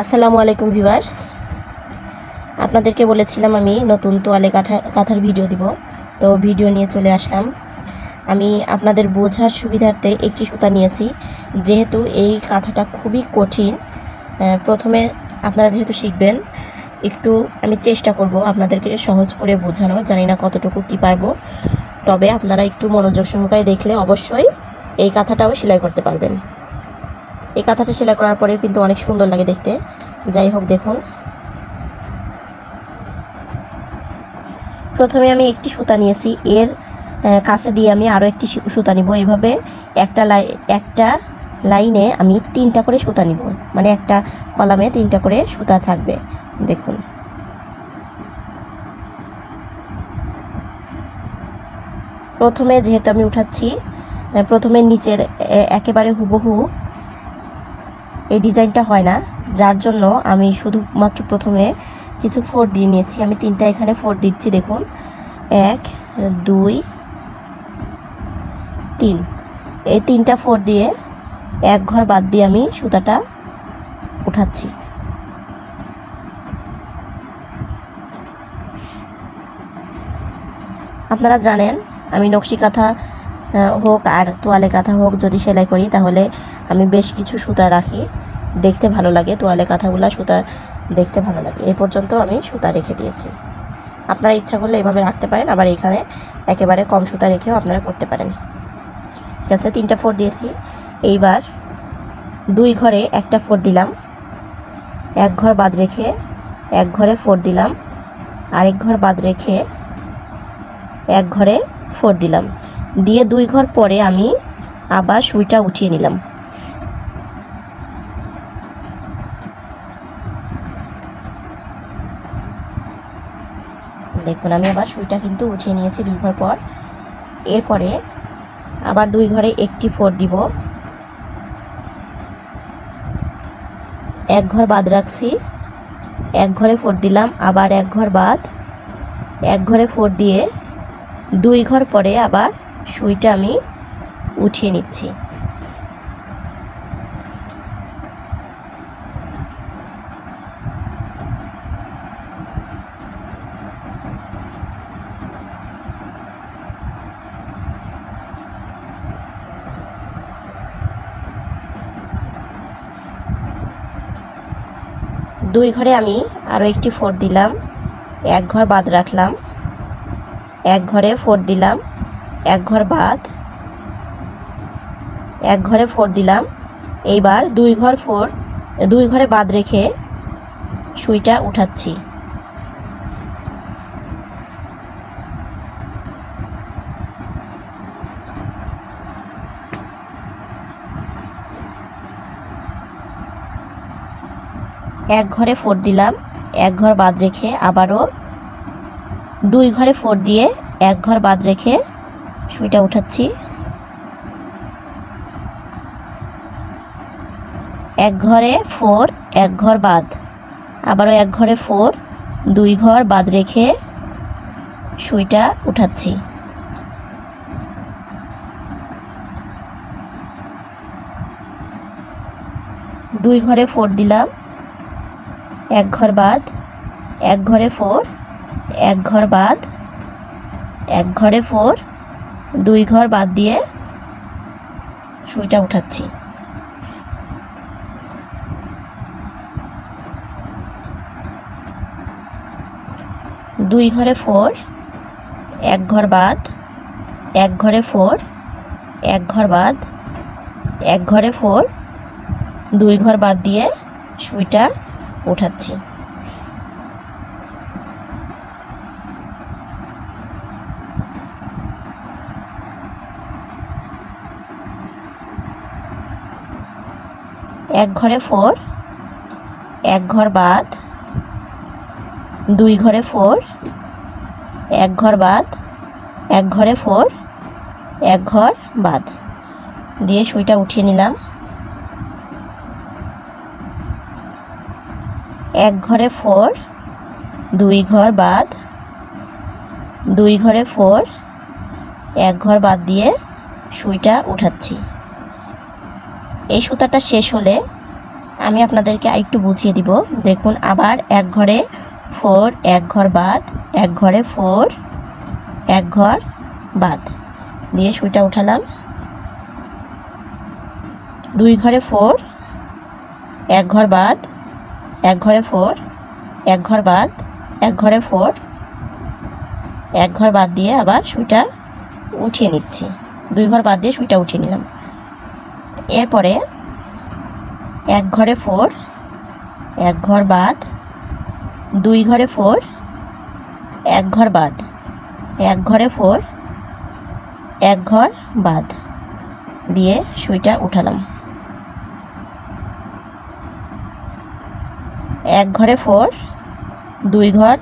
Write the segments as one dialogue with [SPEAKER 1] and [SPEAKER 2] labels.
[SPEAKER 1] আসসালামু আলাইকুম ভিউয়ার্স, আপনাদেরকে বলেছিলাম আমি নতুন তোয়ালে কাঁথার ভিডিও দিব। তো ভিডিও নিয়ে চলে আসলাম। আমি আপনাদের বোঝার সুবিধার্থে একটি সুতা নিয়েছি, যেহেতু এই কাঁথাটা খুবই কঠিন। প্রথমে আপনারা যেহেতু শিখবেন, একটু আমি চেষ্টা করব আপনাদেরকে সহজ করে বোঝানোর। জানি না কতটুকু কী পারবো, তবে আপনারা একটু মনোযোগ সহকারে দেখলে অবশ্যই এই কাঁথাটাও সেলাই করতে পারবেন। এই কাঁথাটা সেলাই করার পরেও কিন্তু অনেক সুন্দর লাগে দেখতে। যাই হোক, দেখুন, প্রথমে আমি একটি সুতা নিয়েছি, এর কাছে দিয়ে আমি আরও একটি সুতা নিব। এভাবে একটা লাইনে আমি 3টা করে সুতা নিব, মানে একটা কলামে 3টা করে সুতা থাকবে। দেখুন, প্রথমে যেহেতু আমি উঠাচ্ছি, প্রথমে নিচের একেবারে হুবহু এই ডিজাইনটা হয় না, যার জন্য আমি শুধুমাত্র প্রথমে কিছু ফোর দিয়ে নিয়েছি। আমি 3টা এখানে ফোর দিচ্ছি। দেখুন, 1 2 3, এই 3টা ফোর দিয়ে এক ঘর বাদ দিয়ে আমি সুতাটা উঠাচ্ছি। আপনারা জানেন, আমি নকশি কাঁথা হোক আর তোয়ালে কাঁথা হোক, যদি সেলাই করি তাহলে আমি বেশ কিছু সুতা রাখি, দেখতে ভালো লাগে। তোয়ালে কাঁথাগুলা সুতা দেখতে ভালো লাগে। এই পর্যন্ত আমি সুতা রেখে দিয়েছি। আপনারা ইচ্ছা করলে এভাবে রাখতে পারেন, আবার এখানে একেবারে কম সুতা রেখেও আপনারা করতে পারেন। ঠিক আছে, 3টা ফোর দিয়েছি। এইবার 2 ঘরে একটা ফোর দিলাম, এক ঘর বাদ রেখে এক ঘরে ফোর দিলাম, আরেক ঘর বাদ রেখে এক ঘরে ফোর দিলাম, দিয়ে 2 ঘর পরে আমি আবার সুইটা উঠিয়ে নিলাম। দেখুন, আমি আবার সুইটা কিন্তু উঠিয়ে নিয়েছি 2 ঘর পর। এরপরে আবার 2 ঘরে একটি ফোর দিব, এক ঘর বাদ রাখছি, এক ঘরে ফোর দিলাম, আবার এক ঘর বাদ, এক ঘরে ফোর দিয়ে 2 ঘর পরে আবার সুইটা আমি উঠিয়ে নিচ্ছি। দুই ঘরে আমি আরও একটি ফোর দিলাম, এক ঘর বাদ রাখলাম, এক ঘরে ফোর দিলাম, এক ঘর বাদ, এক ঘরে ফোর দিলাম। এইবার 2 ঘরে বাদ রেখে সুইটা উঠাচ্ছি। এক ঘরে ফোর দিলাম, এক ঘর বাদ রেখে আবারও 2 ঘরে ফোর দিয়ে এক ঘর বাদ রেখে সুইটা উঠাচ্ছি। এক ঘরে ফোর, এক ঘর বাদ, আবারও এক ঘরে ফোর, 2 ঘর বাদ রেখে সুইটা উঠাচ্ছি। দুই ঘরে ফোর দিলাম, এক ঘর বাদ, এক ঘরে ফোর, এক ঘর বাদ, এক ঘরে ফোর, 2 ঘর বাদ দিয়ে সুইটা উঠাচ্ছি। দুই ঘরে ফোর, এক ঘর বাদ, এক ঘরে ফোর, এক ঘর বাদ, এক ঘরে ফোর, 2 ঘর বাদ দিয়ে সুইটা উঠাচ্ছি। এক ঘরে ফোর, এক ঘর বাদ, 2 ঘরে ফোর, এক ঘর বাদ, এক ঘরে ফোর, এক ঘর বাদ দিয়ে সুইটা উঠিয়ে নিলাম। এক ঘরে ফোর, 2 ঘর বাদ, 2 ঘরে ফোর, এক ঘর বাদ দিয়ে সুইটা উঠাচ্ছি। এই সুতাটা শেষ হলে আমি আপনাদেরকে আরেকটু বুঝিয়ে দিব। দেখুন আবার এক ঘরে 4, এক ঘর বাদ, এক ঘরে 4, এক ঘর বাদ দিয়ে সুইটা উঠালাম। 2 ঘরে 4, এক ঘর বাদ, এক ঘরে 4, এক ঘর বাদ, এক ঘরে 4, এক ঘর বাদ দিয়ে আবার সুইটা উঠিয়ে নিচ্ছি। 2 ঘর বাদ দিয়ে সুইটা উঠিয়ে নিলাম। এরপরে এক ঘরে 4, এক ঘর বাদ, 2 ঘরে 4, এক ঘর বাদ, এক ঘরে 4, এক ঘর বাদ দিয়ে সুইটা উঠালাম। এক ঘরে 4, 2 ঘর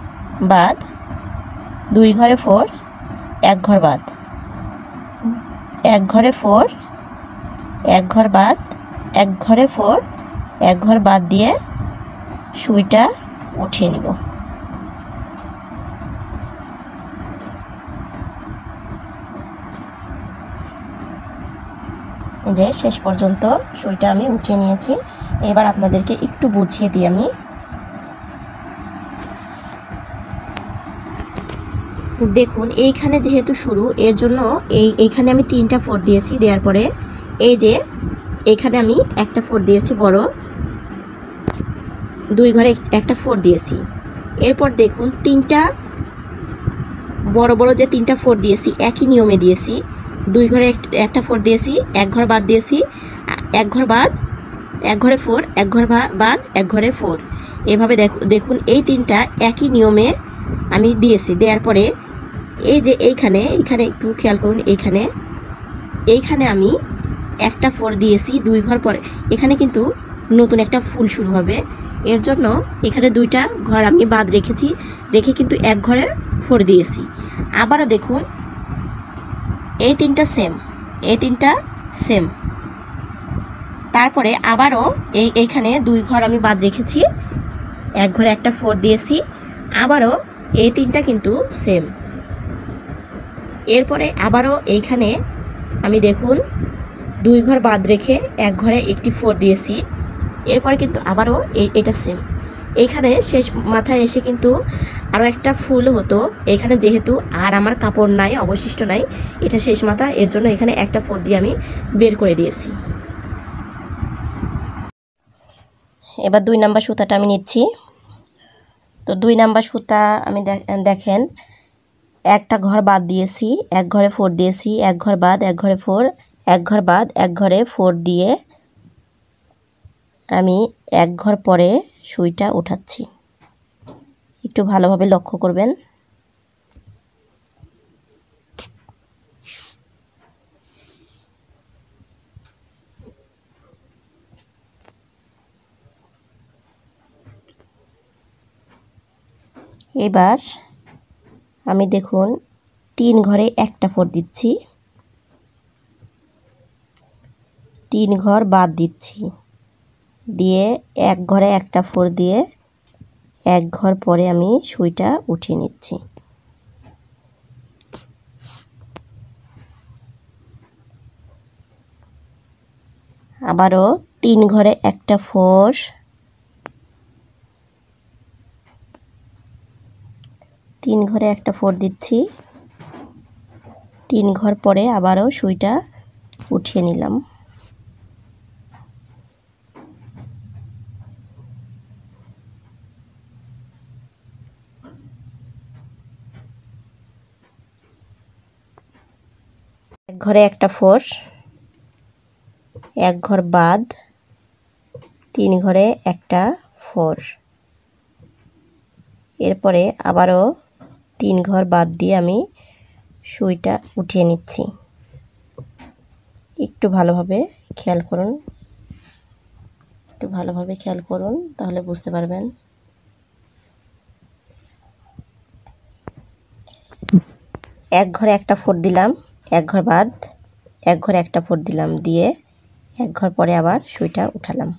[SPEAKER 1] বাদ, 2 ঘরে 4, এক ঘর বাদ, এক ঘরে 4, এক ঘর বাদ, এক ঘরে 4, এক ঘর বাদ দিয়ে সুইটা উঠিয়ে নিব। যে শেষ পর্যন্ত সুইটা আমি উঠিয়ে নিয়েছি। এবার আপনাদেরকে একটু বুঝিয়ে দিই আমি। দেখুন এইখানে যেহেতু শুরু, এর জন্য এইখানে আমি 3টা 4 দিয়েছি। দেওয়ার পরে এই যে এখানে আমি একটা 4 দিয়েছি বড়, 2 ঘরে একটা 4 দিয়েছি। এরপর দেখুন 3টা বড় বড় যে 3টা 4 দিয়েছি একই নিয়মে দিয়েছি। 2 ঘরে একটা 4 দিয়েছি, এক ঘর বাদ দিয়েছি, এক ঘর বাদ, এক ঘরে 4, এক ঘর বাদ, এক ঘরে 4। এভাবে দেখুন এই 3টা একই নিয়মে আমি দিয়েছি। দেওয়ার পরে এই যে এইখানে একটু খেয়াল করুন, এইখানে আমি একটা 4 দিয়েছি 2 ঘর পরে। এখানে কিন্তু নতুন একটা ফুল শুরু হবে, এর জন্য এখানে 2টা ঘর আমি বাদ রেখে কিন্তু এক ঘরে 4 দিয়েছি। আবারও দেখুন এই 3টা সেম। তারপরে আবারও এইখানে 2 ঘর আমি বাদ রেখেছি, এক ঘরে একটা 4 দিয়েছি। আবারও এই 3টা কিন্তু সেম। এরপরে আবারও এইখানে আমি দেখুন 2 ঘর বাদ রেখে এক ঘরে একটি 4 দিয়েছি। এরপরে কিন্তু আবারও এটা সেম। এইখানে শেষ মাথায় এসে কিন্তু আরও একটা ফুল হতো। এখানে যেহেতু আর আমার কাপড় নাই, অবশিষ্ট নাই, এটা শেষ মাথা, এর জন্য এখানে একটা 4 দিয়ে আমি বের করে দিয়েছি। এবার 2 নাম্বার সুতাটা আমি নিচ্ছি। তো 2 নাম্বার সুতা আমি দেখেন একটা ঘর বাদ দিয়েছি, এক ঘরে 4 দিয়েছি, এক ঘর বাদ, এক ঘরে 4, এক ঘর বাদ, এক ঘরে 4 দিয়ে আমি এক ঘর পরে সুইটা উঠাচ্ছি। একটু ভালোভাবে লক্ষ্য করবেন। এবার আমি দেখুন 3 ঘরে একটা 4 দিচ্ছি, 3 ঘর বাদ দিচ্ছি, দিয়ে এক ঘরে একটা 4 দিয়ে এক ঘর পরে আমি সুইটা উঠিয়ে নিচ্ছি। আবারও 3 ঘরে একটা 4, 3 ঘরে একটা 4 দিচ্ছি, 3 ঘর পরে আবারও সুইটা উঠিয়ে নিলাম। এক ঘরে একটা 4, এক ঘর বাদ, 3 ঘরে একটা 4। এরপরে আবারও 3 ঘর বাদ দিয়ে আমি সুইটা উঠিয়ে নিচ্ছি। একটু ভালোভাবে খেয়াল করুন, তাহলে বুঝতে পারবেন। এক ঘরে একটা 4 দিলাম, এক ঘর বাদ, এক ঘরে একটা 4 দিলাম, দিয়ে এক ঘর পরে আবার সুইটা উঠালাম।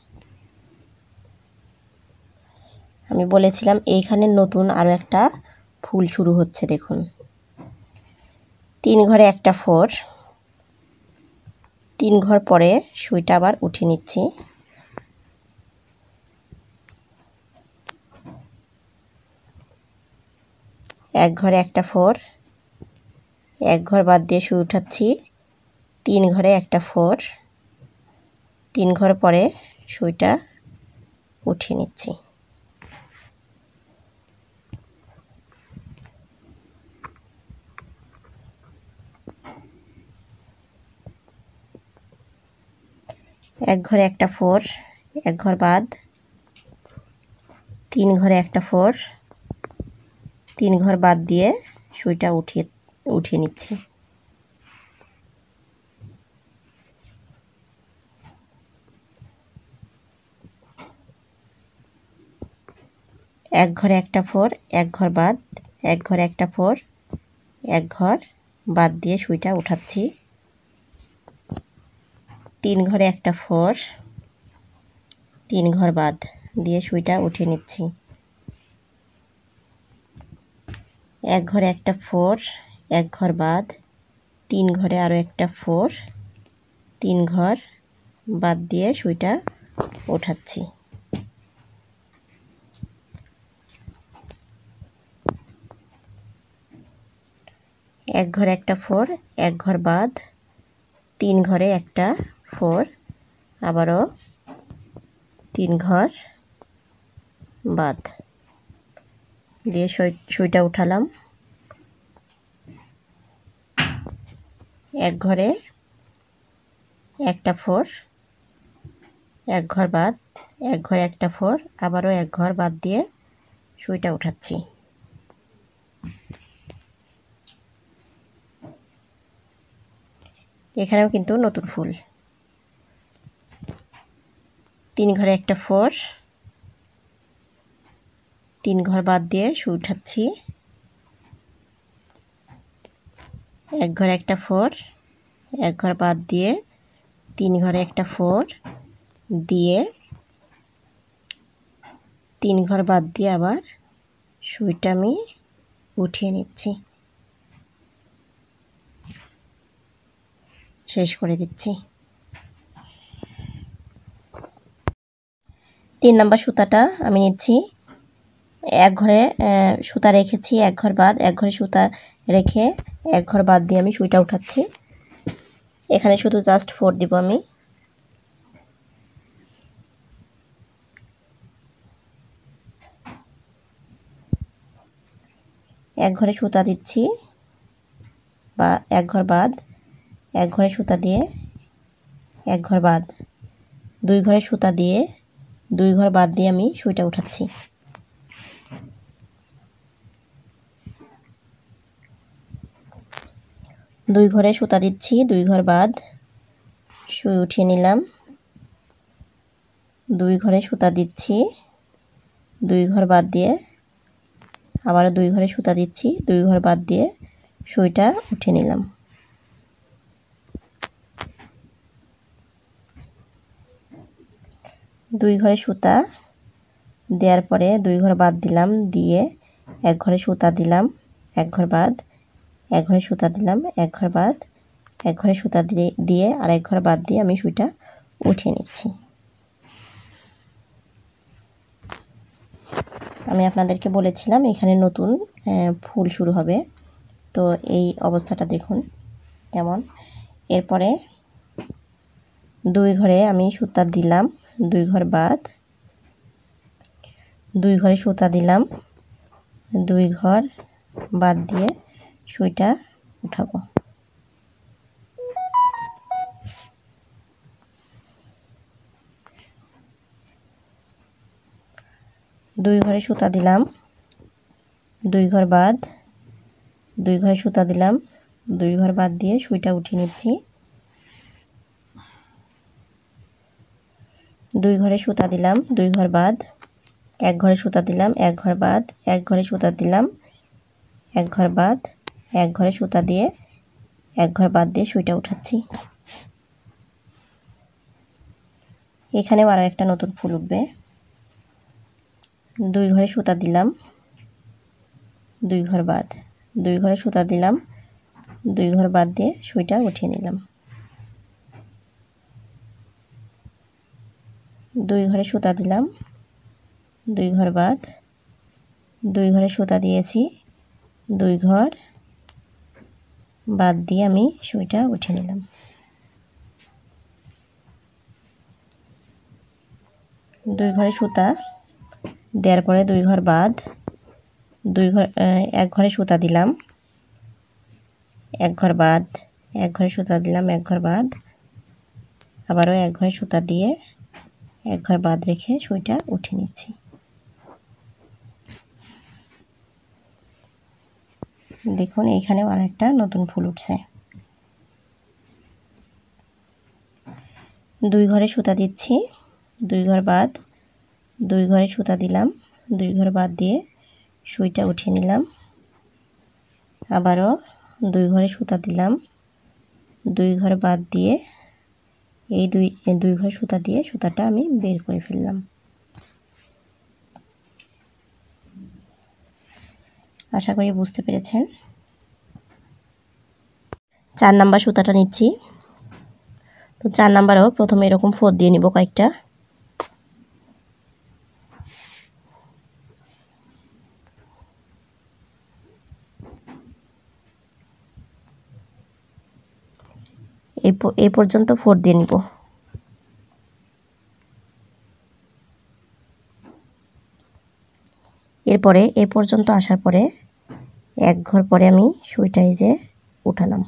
[SPEAKER 1] আমি বলেছিলাম এইখানে নতুন আরও একটা ফুল শুরু হচ্ছে। দেখুন 3 ঘরে একটা 4, 3 ঘর পরে সুইটা আবার উঠিয়ে নিচ্ছি। এক ঘরে একটা 4, এক ঘর বাদ দিয়ে সুই উঠাচ্ছি, 3 ঘরে একটা 4, 3 ঘর পরে সুইটা উঠিয়ে নিচ্ছি। এক ঘরে একটা 4, এক ঘর বাদ, 3 ঘরে একটা 4, 3 ঘর বাদ দিয়ে সুইটা উঠিয়ে নিচ্ছি। এক ঘরে একটা 4, এক ঘর বাদ, এক ঘরে একটা 4, এক ঘর বাদ দিয়ে সুইটা উঠাচ্ছি। 3 ঘরে একটা 4, 3 ঘর বাদ দিয়ে সুইটা উঠিয়ে নিচ্ছি। এক ঘরে একটা 4, এক ঘর বাদ, 3 ঘরে আরও একটা 4, 3 ঘর বাদ দিয়ে সুইটা উঠাচ্ছি। এক ঘরে একটা 4, এক ঘর বাদ, 3 ঘরে একটা 4, আবারও 3 ঘর বাদ দিয়ে সুইটা উঠালাম। এক ঘরে একটা 4, এক ঘর বাদ, এক ঘরে একটা 4, আবারও এক ঘর বাদ দিয়ে সুইটা উঠাচ্ছি। এখানেও কিন্তু নতুন ফুল। 3 ঘরে একটা 4, 3 ঘর বাদ দিয়ে সুই উঠাচ্ছি। এক ঘরে একটা 4, এক ঘর বাদ দিয়ে 3 ঘরে একটা 4 দিয়ে 3 ঘর বাদ দিয়ে আবার সুইটা আমি উঠিয়ে নিচ্ছি, শেষ করে দিচ্ছি। 3 নাম্বার সুতাটা আমি নিচ্ছি। এক ঘরে সুতা রেখেছি, এক ঘর বাদ, এক ঘরে সুতা রেখে এক ঘর বাদ দিয়ে আমি সুইটা উঠাচ্ছি। এখানে শুধু জাস্ট 4 দিব আমি। এক ঘরে সুতা দিচ্ছি বা এক ঘর বাদ, এক ঘরে সুতা দিয়ে এক ঘর বাদ, 2 ঘরে সুতা দিয়ে 2 ঘর বাদ দিয়ে আমি সুইটা উঠাচ্ছি। দুই ঘরে সুতা দিচ্ছি, 2 ঘর বাদ, সুই উঠিয়ে নিলাম। 2 ঘরে সুতা দিচ্ছি, 2 ঘর বাদ দিয়ে আবারও 2 ঘরে সুতা দিচ্ছি, 2 ঘর বাদ দিয়ে সুইটা উঠিয়ে নিলাম। দুই ঘরে সুতা দেওয়ার পরে 2 ঘর বাদ দিলাম, দিয়ে এক ঘরে সুতা দিলাম, এক ঘর বাদ, এক ঘরে সুতা দিলাম, এক ঘর বাদ, এক ঘরে সুতা দিয়ে আর এক ঘর বাদ দিয়ে আমি সুইটা উঠিয়ে নিচ্ছি। আমি আপনাদেরকে বলেছিলাম এখানে নতুন ফুল শুরু হবে, তো এই অবস্থাটা দেখুন কেমন। এরপরে 2 ঘরে আমি সুতা দিলাম, 2 ঘর বাদ, 2 ঘরে সুতা দিলাম, 2 ঘর বাদ দিয়ে সুইটা উঠাবো। 2 ঘরে সুতা দিলাম, 2 ঘর বাদ, 2 ঘরে সুতা দিলাম, 2 ঘর বাদ দিয়ে সুইটা উঠিয়ে নিচ্ছি। 2 ঘরে সুতা দিলাম, 2 ঘর বাদ, এক ঘরে সুতা দিলাম, এক ঘর বাদ, এক ঘরে সুতা দিলাম, এক ঘর বাদ, এক ঘরে সুতা দিয়ে এক ঘর বাদ দিয়ে সুইটা উঠাচ্ছি। এখানেও আরও একটা নতুন ফুল উঠবে। 2 ঘরে সুতা দিলাম, 2 ঘর বাদ, 2 ঘরে সুতা দিলাম, 2 ঘর বাদ দিয়ে সুইটা উঠিয়ে নিলাম। 2 ঘরে সুতা দিলাম, 2 ঘর বাদ, 2 ঘরে সুতা দিয়েছি, 2 ঘর বাদ দিয়ে আমি সুইটা উঠিয়ে নিলাম। 2 ঘরে সুতা দেওয়ার পরে 2 ঘর বাদ 1 ঘরে সুতা দিলাম, 1 ঘর বাদ 1 ঘরে সুতা দিলাম, 1 ঘর বাদ, আবারও 1 ঘরে সুতা দিয়ে 1 ঘর বাদ রেখে সুইটা উঠিয়ে নিচ্ছি। দেখুন এইখানেও আরেকটা নতুন ফুল উঠছে। 2 ঘরে সুতা দিচ্ছি, 2 ঘর বাদ 2 ঘরে সুতা দিলাম, 2 ঘর বাদ দিয়ে সুইটা উঠিয়ে নিলাম। আবারও 2 ঘরে সুতা দিলাম, 2 ঘর বাদ দিয়ে এই 2 ঘর সুতা দিয়ে সুতাটা আমি বের করে ফেললাম। আশা করি বুঝতে পেরেছেন। 4 নাম্বার সুতাটা নিচ্ছি। তো 4 নাম্বারেও প্রথমে এরকম ফোর দিয়ে নিব কয়েকটা। এই পর্যন্ত ফোর দিয়ে নিব। এরপরে এ পর্যন্ত আসার পরে 1 ঘর পরে আমি সুইটা এই যে উঠালাম।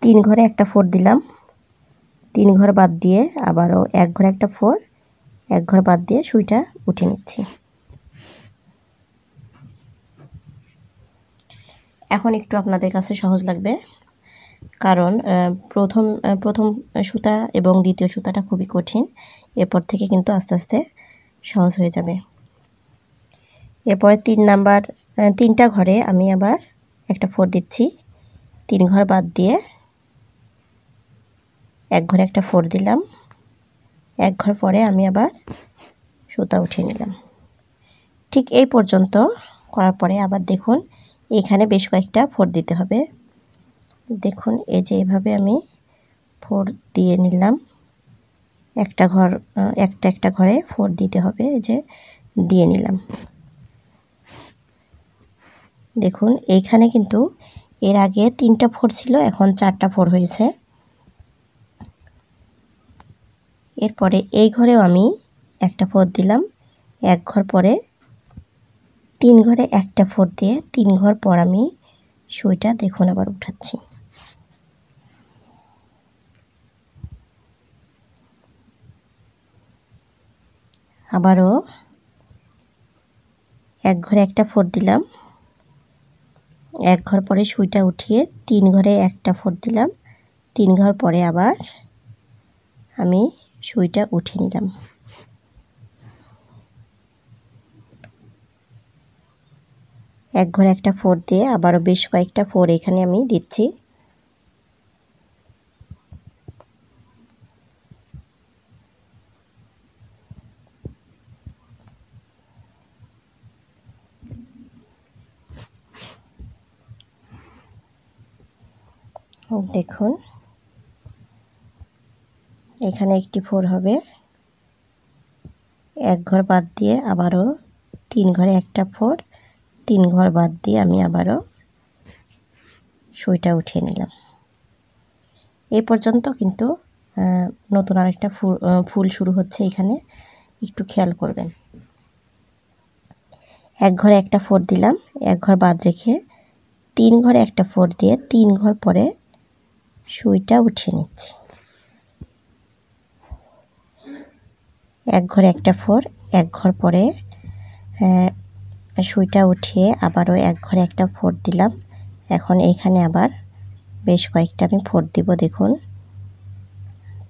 [SPEAKER 1] তিন ঘরে একটা ফোর দিলাম, 3 ঘর বাদ দিয়ে আবারও 1 ঘরে একটা ফোর, 1 ঘর বাদ দিয়ে সুইটা উঠে নিচ্ছি। এখন একটু আপনাদের কাছে সহজ লাগবে, কারণ প্রথম সুতা এবং দ্বিতীয় সুতাটা খুবই কঠিন। এরপর থেকে কিন্তু আস্তে আস্তে সহজ হয়ে যাবে। এরপরে 3টা ঘরে আমি আবার একটা ফোর দিচ্ছি, 3 ঘর বাদ দিয়ে 1 ঘরে একটা ফোর দিলাম, 1 ঘর পরে আমি আবার সুতা উঠিয়ে নিলাম। ঠিক এই পর্যন্ত করার পরে আবার দেখুন এখানে বেশ কয়েকটা ফোর দিতে হবে। দেখুন এই যে এভাবে আমি ফোর দিয়ে নিলাম। একটা ঘরে ফোর দিতে হবে, এই যে দিয়ে নিলাম। দেখুন এইখানে কিন্তু এর আগে 3টা ফোর ছিল, এখন 4টা ফোর হয়েছে। এরপরে এই ঘরেও আমি একটা ফোর দিলাম, 1 ঘর পরে 3 ঘরে একটা ফোর দিয়ে 3 ঘর পর আমি সুইটা দেখুন আবার উঠাচ্ছি। আবারও 1 ঘরে একটা ফোর দিলাম, 1 ঘর পরে সুইটা উঠিয়ে 3 ঘরে একটা ফোর দিলাম, 3 ঘর পরে আবার আমি সুইটা উঠিয়ে নিলাম। এক ঘরে একটা ফোর দিয়ে আবারও বেশ কয়েকটা ফোর এখানে আমি দিচ্ছি। দেখুন এখানে একটি ফোর হবে, 1 ঘর বাদ দিয়ে আবারও 3 ঘরে একটা ফোর, 3 ঘর বাদ দিয়ে আমি আবারও সুইটা উঠিয়ে নিলাম। এই পর্যন্ত কিন্তু নতুন আরেকটা ফুল শুরু হচ্ছে, এখানে একটু খেয়াল করবেন। 1 ঘরে একটা ফোর দিলাম, 1 ঘর বাদ রেখে 3 ঘরে একটা ফোর দিয়ে 3 ঘর পরে সুইটা উঠিয়ে নিচ্ছি। 1 ঘরে একটা ফোর, 1 ঘর পরে সুইটা উঠিয়ে আবারও 1 ঘরে একটা ফোর দিলাম। এখন এইখানে আবার বেশ কয়েকটা আমি ফোর দিব। দেখুন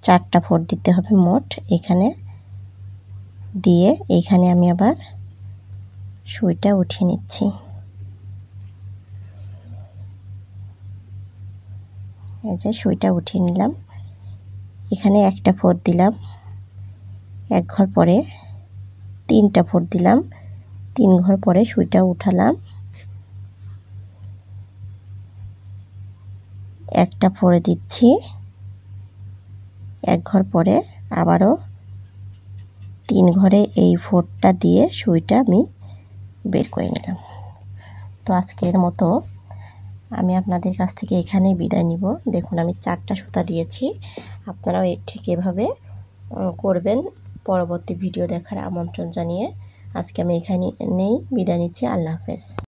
[SPEAKER 1] 4টা ফোর দিতে হবে মোট এখানে দিয়ে, এইখানে আমি আবার সুইটা উঠিয়ে নিচ্ছি। এই যে সুইটা উঠিয়ে নিলাম। এখানে একটা ফোর দিলাম, 1 ঘর পরে 3টা ফোর দিলাম, 3 ঘর পরে সুইটা উঠালাম, একটা ফোরে দিচ্ছি, 1 ঘর পরে আবারও 3 ঘরে এই ফোঁড়টা দিয়ে সুইটা আমি বের করে নিলাম। তো আজকের মতো আমি আপনাদের কাছ থেকে এখানেই বিদায় নিব। দেখুন আমি 4টা সুতা দিয়েছি, আপনারাও ঠিক এভাবে করবেন। পরবর্তী ভিডিও দেখার আমন্ত্রণ জানিয়ে আজকে আমি এখানেই বিদায় নিচ্ছি। আল্লাহ হাফেজ।